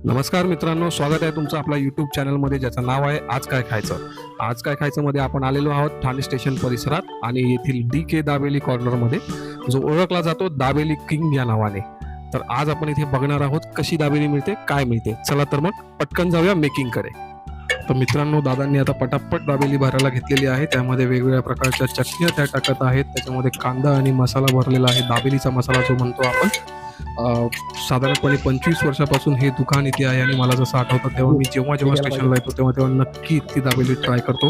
नमस्कार मित्रांनो, स्वागत आहे तुमचं आपल्या यूट्यूब चॅनलमध्ये ज्याचं नाव आहे आज काय खायचं. आज काय खायचं मध्ये आपण आलेलो आहोत ठाणे स्टेशन परिसरात आणि येथील DK दाबेली कॉर्नरमध्ये, जो ओळखला जातो दाबेली किंग या नावाने. तर आज आपण इथे बघणार आहोत कशी दाबेली मिळते, काय मिळते. चला तर मग पटकन जाऊया मेकिंगकडे. तर मित्रांनो, दादांनी आता पटापट दाबेली भरायला घेतलेली आहे. त्यामध्ये वेगवेगळ्या प्रकारच्या चटण्या त्या टाकत आहेत. त्याच्यामध्ये कांदा आणि मसाला भरलेला आहे, दाबेलीचा मसाला जो म्हणतो आपण. साधारणपणे 25 वर्षापासून हे दुकान इथे आहे आणि मला जसं आठवतं तेव्हा मी जेव्हा स्टेशनला येतो तेव्हा नक्की ती दाबेली ट्राय करतो.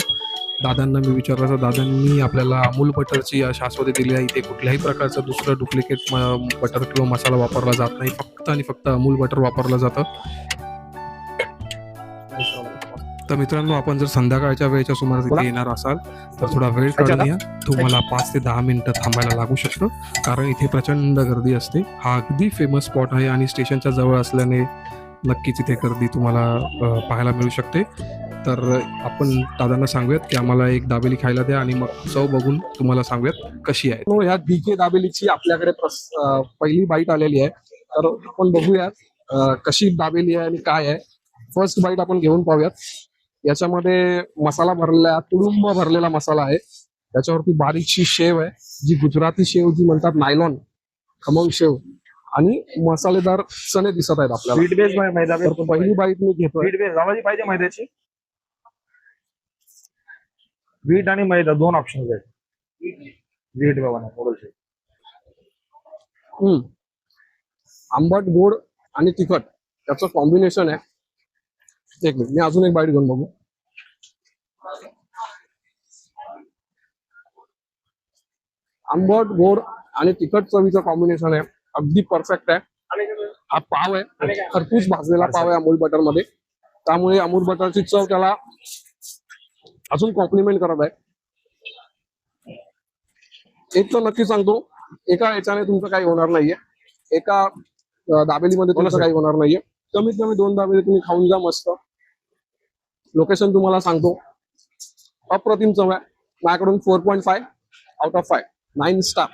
दादांना मी विचारलं तर दादांनी आपल्याला अमूल बटरची शाश्वती दिली आहे. इथे कुठल्याही प्रकारचं दुसरं डुप्लिकेट बटर किंवा मसाला वापरला जात नाही, फक्त आणि फक्त अमूल बटर वापरलं जातं. तर मित्रांनो, आपण जर संध्याकाळच्या वेळेच्या सुमारास इथे येणार असाल तर थोडा वेळ काढून या. तुम्हाला 5 ते 10 मिनिटं थांबायला लागू शकतं, कारण इथे प्रचंड गर्दी असते. हा अगदी फेमस स्पॉट आहे आणि स्टेशनच्या जवळ असल्याने नक्कीच इथे गर्दी तुम्हाला पाहायला मिळू शकते. तर आपण दादांना सांगूयात की आम्हाला एक दाबेली खायला द्या आणि मग चव बघून तुम्हाला सांगूयात कशी आहे. ह्या DK दाबेलीची आपल्याकडे पहिली बाईट आलेली आहे, तर आपण बघूयात कशी दाबेली आहे आणि काय आहे. फर्स्ट बाईट आपण घेऊन पाहूयात. याच्यामध्ये मसाला भरलेला, तुडुंब भरलेला मसाला आहे. त्याच्यावरती बारीकशी शेव आहे, जी गुजराती शेव जी म्हणतात, नायलॉन खमंग शेव, आणि मसालेदार चणे दिसत आहेत आपल्याला. व्हीट बेस मैदा बेस तर पहिली बाईट मी घेतोय. व्हीट बेस लावायची पाहिजे मैद्याची. व्हीट आणि मैदा दोन ऑप्शन आहेत. व्हीट बाबा थोडंसं आंबट, गोड आणि तिखट त्याचं कॉम्बिनेशन आहे. एक मिनिट, मी अजून एक बाईट घेऊन बघू. आंबट, गोड आणि तिखट चवीचं कॉम्बिनेशन आहे, अगदी परफेक्ट आहे. हा पाव आहे, खरपूस भाजलेला पाव आहे अमूल बटर मध्ये, त्यामुळे अमूल बटरची चव त्याला अजून कॉम्प्लिमेंट करत आहे. एक तर नक्की सांगतो, एका याच्याने तुमचं काही होणार नाहीये, एका दाबेलीमध्ये तुमचं काही होणार नाहीये. कमीत कमी 2 दाबेली तुम्ही खाऊन जा मस्त. लोकेशन तुम्हाला सांगतो, अप्रतिम चव आहे. माझ्याकडून 4.5 आउट ऑफ 5, 9 स्टार.